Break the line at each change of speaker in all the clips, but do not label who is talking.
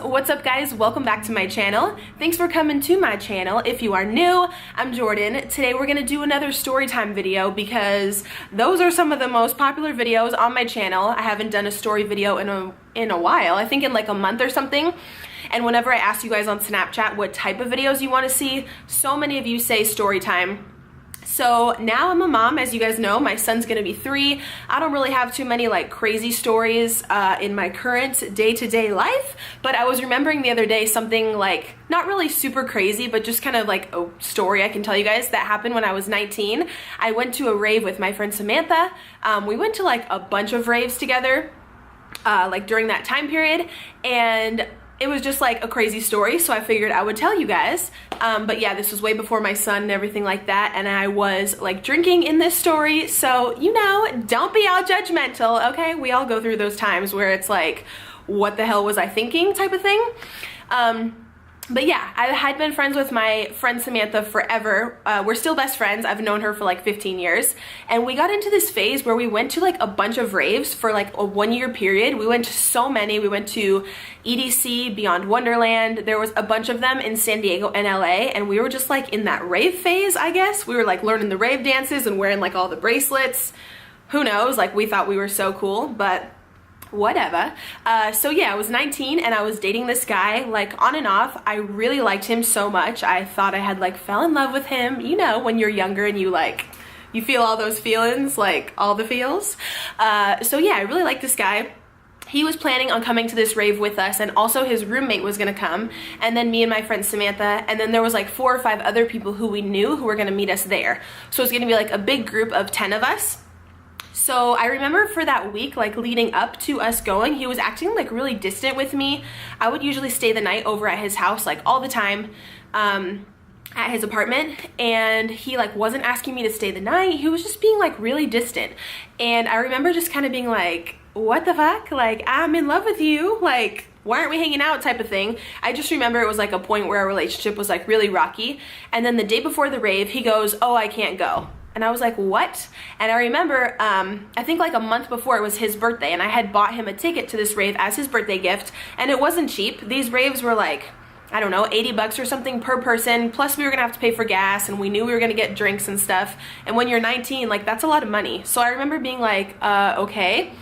What's up guys, welcome back to my channel. Thanks for coming to my channel. If you are new, I'm Jordan. Today we're gonna do another story time video because those are some of the most popular videos on my channel. I haven't done a story video in a while, I think in like a month or something. And whenever I ask you guys on Snapchat what type of videos you want to see, so many of you say story time. So now I'm a mom, as you guys know. My son's gonna be 3. I don't really have too many like crazy stories in my current day-to-day life, but I was remembering the other day something like not really super crazy, but just kind of like a story I can tell you guys that happened when I was 19. I went to a rave with my friend Samantha. We went to like a bunch of raves together like during that time period, and it was just like a crazy story, so I figured I would tell you guys. But yeah, this was way before my son and everything like that, and I was like drinking in this story, so you know, don't be all judgmental, okay? We all go through those times where it's like, what the hell was I thinking type of thing. But yeah, I had been friends with my friend Samantha forever. We're still best friends. I've known her for like 15 years. And we got into this phase where we went to like a bunch of raves for like a 1-year period. We went to so many. We went to EDC, Beyond Wonderland. There was a bunch of them in San Diego and LA. And we were just like in that rave phase, I guess. We were like learning the rave dances and wearing like all the bracelets. Who knows? Like we thought we were so cool, but whatever. So yeah, I was 19 and I was dating this guy like on and off. I really liked him so much. I thought I had like fell in love with him. You know, when you're younger and you feel all those feelings, like all the feels. So yeah, I really liked this guy. He was planning on coming to this rave with us, and also his roommate was gonna come, and then me and my friend Samantha, and then there was like 4 or 5 other people who we knew who were gonna meet us there. So it was gonna be like a big group of 10 of us. So I remember for that week, like leading up to us going, he was acting like really distant with me. I would usually stay the night over at his house like all the time at his apartment, and he like wasn't asking me to stay the night. He was just being like really distant. And I remember just kind of being like, what the fuck? Like, I'm in love with you. Like, why aren't we hanging out type of thing. I just remember it was like a point where our relationship was like really rocky. And then the day before the rave, he goes, oh, I can't go. And I was like, what? And I remember, I think like a month before it was his birthday, and I had bought him a ticket to this rave as his birthday gift, and it wasn't cheap. These raves were like, I don't know, 80 bucks or something per person, plus we were gonna have to pay for gas, and we knew we were gonna get drinks and stuff. And when you're 19, like that's a lot of money. So I remember being like, okay.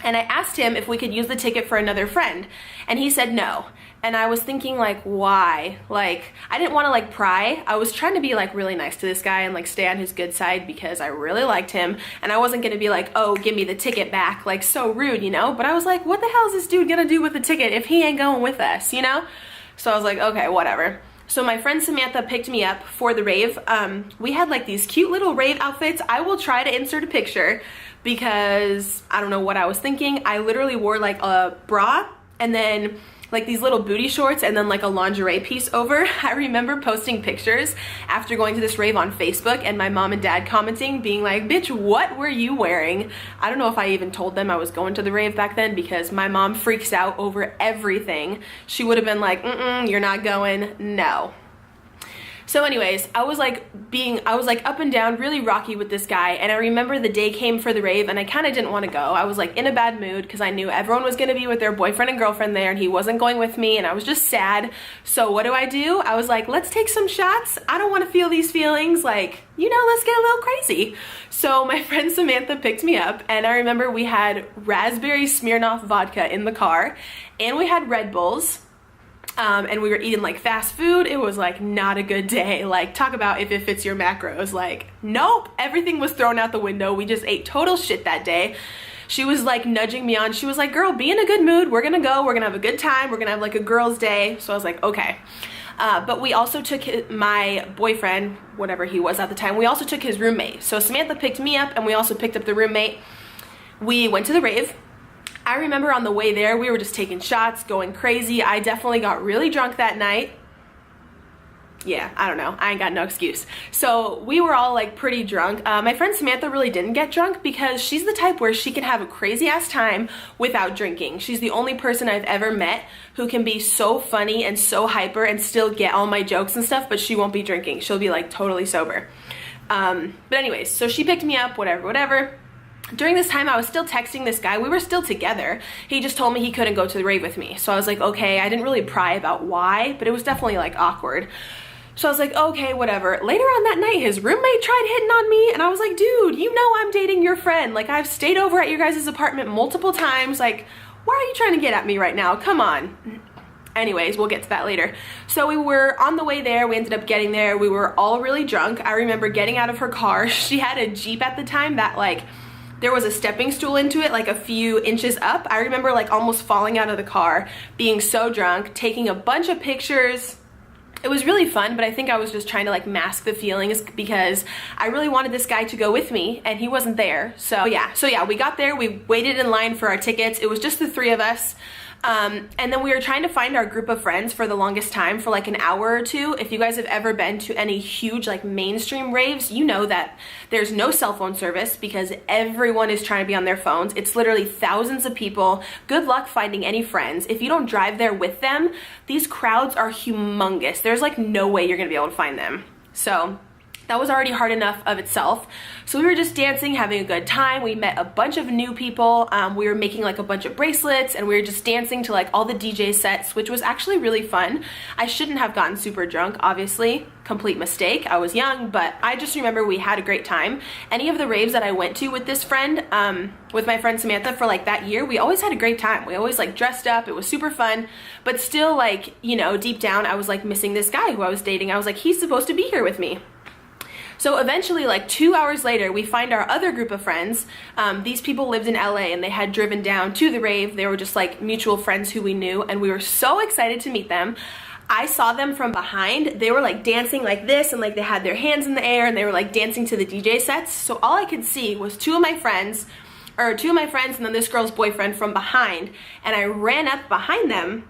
And I asked him if we could use the ticket for another friend, and he said no. And I was thinking like, why? Like, I didn't want to like pry. I was trying to be like really nice to this guy and like stay on his good side because I really liked him, and I wasn't gonna be like, oh, give me the ticket back, like so rude, you know? But I was like, what the hell is this dude gonna do with the ticket if he ain't going with us, you know? So I was like, okay, whatever. So my friend Samantha picked me up for the rave. We had like these cute little rave outfits. I will try to insert a picture because I don't know what I was thinking. I literally wore like a bra and then like these little booty shorts and then like a lingerie piece over. I remember posting pictures after going to this rave on Facebook and my mom and dad commenting, being like, bitch, what were you wearing? I don't know if I even told them I was going to the rave back then because my mom freaks out over everything. She would have been like, you're not going, no. So anyways, I was like up and down, really rocky with this guy, and I remember the day came for the rave and I kind of didn't want to go. I was like in a bad mood because I knew everyone was going to be with their boyfriend and girlfriend there and he wasn't going with me, and I was just sad. So what do? I was like, let's take some shots. I don't want to feel these feelings, like, you know, let's get a little crazy. So my friend Samantha picked me up, and I remember we had raspberry Smirnoff vodka in the car and we had Red Bulls. And we were eating like fast food. It was like not a good day. Like, talk about if it fits your macros. Like, nope, everything was thrown out the window. We just ate total shit that day. She was like nudging me on. She was like, girl, be in a good mood. We're gonna go. We're gonna have a good time. We're gonna have like a girl's day. So I was like, okay. But we also took my boyfriend, whatever he was at the time, we also took his roommate. So Samantha picked me up and we also picked up the roommate. We went to the rave. I remember on the way there, we were just taking shots, going crazy. I definitely got really drunk that night. Yeah, I don't know. I ain't got no excuse. So we were all like pretty drunk. My friend Samantha really didn't get drunk because she's the type where she can have a crazy ass time without drinking. She's the only person I've ever met who can be so funny and so hyper and still get all my jokes and stuff, but she won't be drinking. She'll be like totally sober. But anyways, so she picked me up, whatever. during this time I was still texting this guy. We were still together. He just told me he couldn't go to the rave with me. So I was like, okay. I didn't really pry about why, but it was definitely like awkward. So I was like, okay, whatever. Later on that night, his roommate tried hitting on me, and I was like, dude, you know I'm dating your friend. Like, I've stayed over at your guys' apartment multiple times. Like, why are you trying to get at me right now? Come on. Anyways, we'll get to that later. So we were on the way there. We ended up getting there. We were all really drunk. I remember getting out of her car. She had a Jeep at the time that like, there was a stepping stool into it, like a few inches up. I remember like almost falling out of the car, being so drunk, taking a bunch of pictures. It was really fun, but I think I was just trying to like mask the feelings because I really wanted this guy to go with me and he wasn't there. So yeah, we got there, we waited in line for our tickets. It was just the three of us. And then we were trying to find our group of friends for the longest time, for like an hour or two. If you guys have ever been to any huge like mainstream raves, you know that there's no cell phone service because everyone is trying to be on their phones. It's literally thousands of people. Good luck finding any friends. If you don't drive there with them, these crowds are humongous. There's like no way you're gonna be able to find them. So that was already hard enough of itself. So we were just dancing, having a good time. We met a bunch of new people. We were making like a bunch of bracelets and we were just dancing to like all the DJ sets, which was actually really fun. I shouldn't have gotten super drunk, obviously. Complete mistake. I was young, but I just remember we had a great time. Any of the raves that I went to with this friend, with my friend Samantha for like that year, we always had a great time. We always like dressed up. It was super fun, but still like, you know, deep down, I was like missing this guy who I was dating. I was like, he's supposed to be here with me. So eventually, like 2 hours later, we find our other group of friends. These people lived in LA and they had driven down to the rave. They were just like mutual friends who we knew and we were so excited to meet them. I saw them from behind. They were like dancing like this and like they had their hands in the air and they were like dancing to the DJ sets. So all I could see was two of my friends and then this girl's boyfriend from behind. And I ran up behind them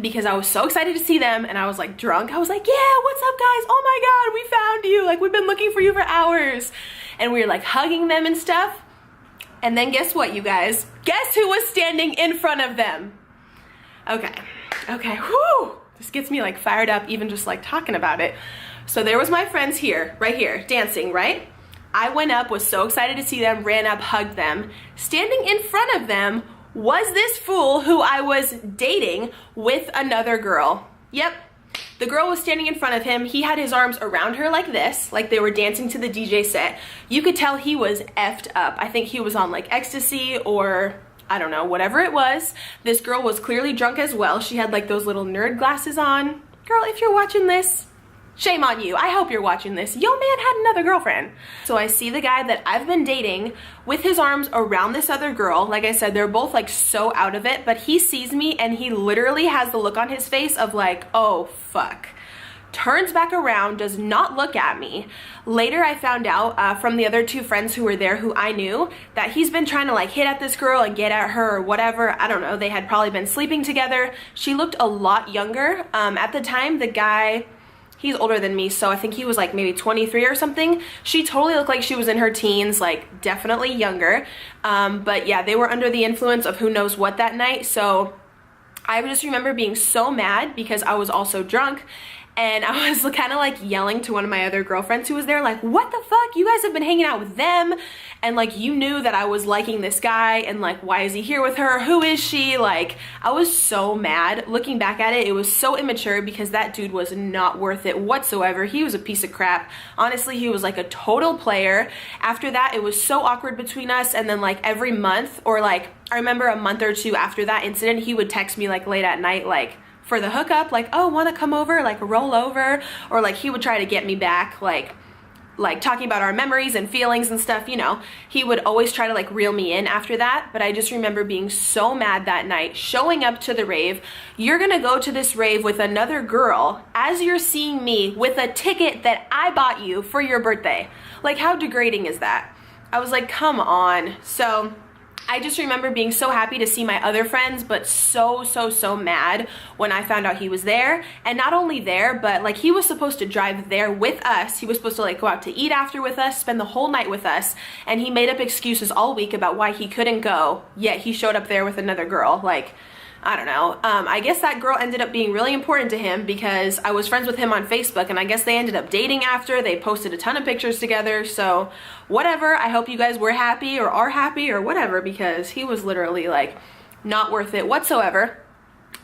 because I was so excited to see them and I was like drunk. I was like, yeah, what's up guys? Oh my God, we found you. Like we've been looking for you for hours. And we were like hugging them and stuff. And then guess what, you guys? Guess who was standing in front of them? Okay, whew. This gets me like fired up even just like talking about it. So there was my friends here, right here, dancing, right? I went up, was so excited to see them, ran up, hugged them. Standing in front of them was this fool who I was dating with another girl. Yep, the girl was standing in front of him. He had his arms around her like this, like they were dancing to the DJ set. You could tell he was effed up. I think he was on like ecstasy or I don't know, whatever it was. This girl was clearly drunk as well. She had like those little nerd glasses on. Girl, if you're watching this, shame on you. I hope you're watching this. Yo man had another girlfriend. So I see the guy that I've been dating with his arms around this other girl. Like I said, they're both like so out of it, but he sees me and he literally has the look on his face of like, oh fuck. Turns back around, does not look at me. Later I found out from the other two friends who were there who I knew that he's been trying to like hit at this girl and get at her or whatever. I don't know. They had probably been sleeping together. She looked a lot younger. At the time, the guy, he's older than me, so I think he was like maybe 23 or something. She totally looked like she was in her teens, like definitely younger. But yeah, they were under the influence of who knows what that night. So I just remember being so mad because I was also drunk. And I was kind of like yelling to one of my other girlfriends who was there like, what the fuck? You guys have been hanging out with them. And like, you knew that I was liking this guy and like, why is he here with her? Who is she? Like, I was so mad. Looking back at it, it was so immature because that dude was not worth it whatsoever. He was a piece of crap. Honestly, he was like a total player. After that, it was so awkward between us. And then like every month or like, I remember a month or two after that incident, he would text me like late at night, like, for the hookup, like, oh, want to come over, like roll over, or like he would try to get me back, like talking about our memories and feelings and stuff, you know. He would always try to like reel me in after that, but I just remember being so mad that night, showing up to the rave. You're gonna go to this rave with another girl as you're seeing me with a ticket that I bought you for your birthday. Like, how degrading is that? I was like, come on. So I just remember being so happy to see my other friends, but so mad when I found out he was there. And not only there, but like he was supposed to drive there with us. He was supposed to like go out to eat after with us, spend the whole night with us. And he made up excuses all week about why he couldn't go, yet he showed up there with another girl. Like, I don't know. I guess that girl ended up being really important to him because I was friends with him on Facebook, and I guess they ended up dating after. They posted a ton of pictures together, so whatever. I hope you guys were happy or are happy or whatever, because he was literally like not worth it whatsoever.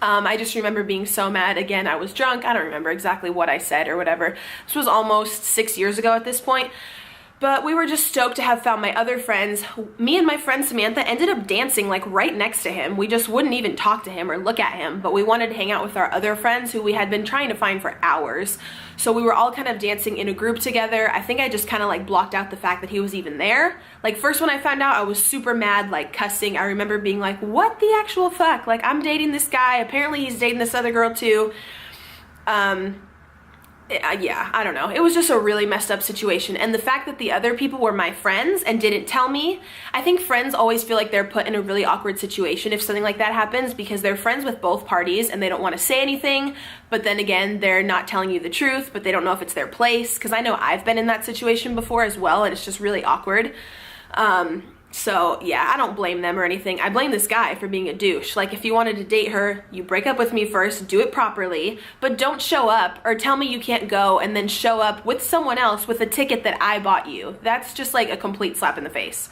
I just remember being so mad. Again, I was drunk. I don't remember exactly what I said or whatever. This was almost 6 years ago at this point. But we were just stoked to have found my other friends. Me and my friend Samantha ended up dancing like right next to him. We just wouldn't even talk to him or look at him, but we wanted to hang out with our other friends who we had been trying to find for hours. So we were all kind of dancing in a group together. I think I just kind of like blocked out the fact that he was even there. Like first when I found out, I was super mad, like cussing. I remember being like, what the actual fuck? Like I'm dating this guy. Apparently he's dating this other girl too. Yeah, I don't know. It was just a really messed up situation. And the fact that the other people were my friends and didn't tell me, I think friends always feel like they're put in a really awkward situation if something like that happens, because they're friends with both parties and they don't want to say anything. But then again, they're not telling you the truth, but they don't know if it's their place. Because I know I've been in that situation before as well, and it's just really awkward. So yeah, I don't blame them or anything. I blame this guy for being a douche. Like if you wanted to date her, you break up with me first, do it properly, but don't show up or tell me you can't go and then show up with someone else with a ticket that I bought you. That's just like a complete slap in the face.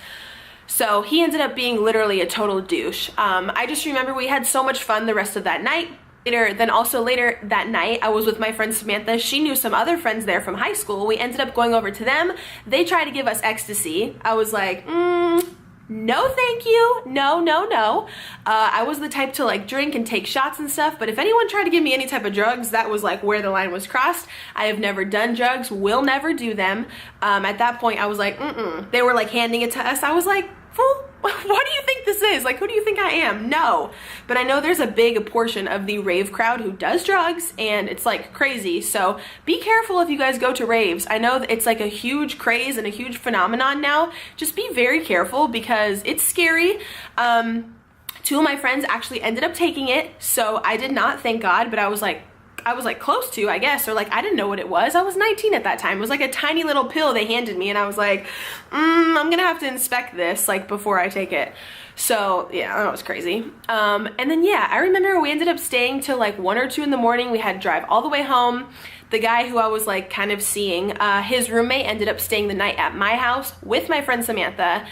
So he ended up being literally a total douche. I just remember we had so much fun the rest of that night. Then also later that night, I was with my friend Samantha. She knew some other friends there from high school. We ended up going over to them. They tried to give us ecstasy. I was like, no thank you, no. I was the type to like drink and take shots and stuff, but if anyone tried to give me any type of drugs, that was like where the line was crossed. I have never done drugs, will never do them. At that point, I was like, They were like handing it to us. I was like, fool, what do you think this is? Like, who do you think I am? No. But I know there's a big portion of the rave crowd who does drugs, and it's like crazy. So be careful if you guys go to raves. I know that it's like a huge craze and a huge phenomenon now. Just be very careful because it's scary. Two of my friends actually ended up taking it, so I did not, thank God, but I was like close to, I guess, or like I didn't know what it was. I was 19 at that time. It was like a tiny little pill they handed me, and I was like, I'm gonna have to inspect this like before I take it. So yeah, that was crazy. And then yeah, I remember we ended up staying till like 1 or 2 in the morning. We had to drive all the way home. The guy who I was like kind of seeing, his roommate ended up staying the night at my house with my friend Samantha.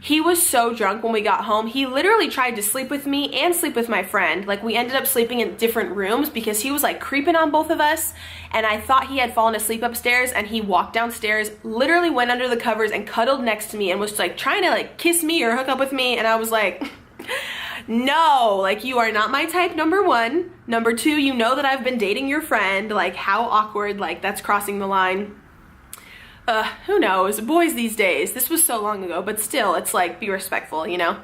He was so drunk when we got home. He literally tried to sleep with me and sleep with my friend. Like we ended up sleeping in different rooms because he was like creeping on both of us, and I thought he had fallen asleep upstairs, and he walked downstairs, literally went under the covers and cuddled next to me and was like trying to like kiss me or hook up with me, and I was like, no, like you are not my type, number one. Number two, you know that I've been dating your friend. Like how awkward, like that's crossing the line. Who knows? Boys these days. This was so long ago, but still, it's like, be respectful, you know?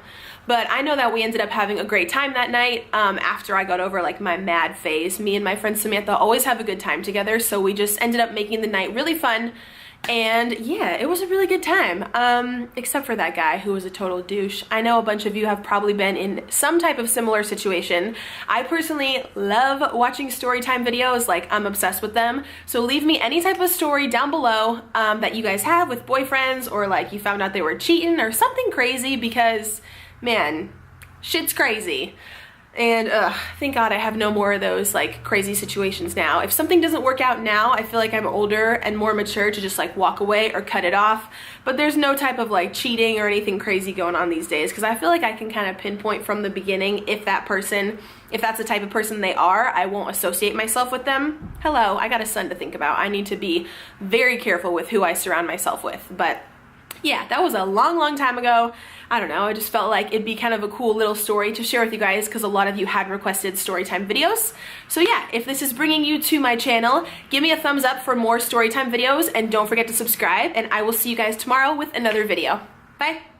But I know that we ended up having a great time that night. After I got over like my mad phase, me and my friend Samantha always have a good time together, so we just ended up making the night really fun. And yeah, it was a really good time, except for that guy who was a total douche. I know a bunch of you have probably been in some type of similar situation. I personally love watching storytime videos, like I'm obsessed with them. So leave me any type of story down below that you guys have with boyfriends, or like you found out they were cheating or something crazy, because man, shit's crazy. And thank God I have no more of those like crazy situations now. If something doesn't work out now, I feel like I'm older and more mature to just like walk away or cut it off. But there's no type of like cheating or anything crazy going on these days, because I feel like I can kind of pinpoint from the beginning if that's the type of person they are. I won't associate myself with them. Hello, I got a son to think about. I need to be very careful with who I surround myself with. But yeah, that was a long time ago. I don't know, I just felt like it'd be kind of a cool little story to share with you guys, because a lot of you had requested storytime videos. So yeah, if this is bringing you to my channel, give me a thumbs up for more storytime videos, and don't forget to subscribe, and I will see you guys tomorrow with another video. Bye!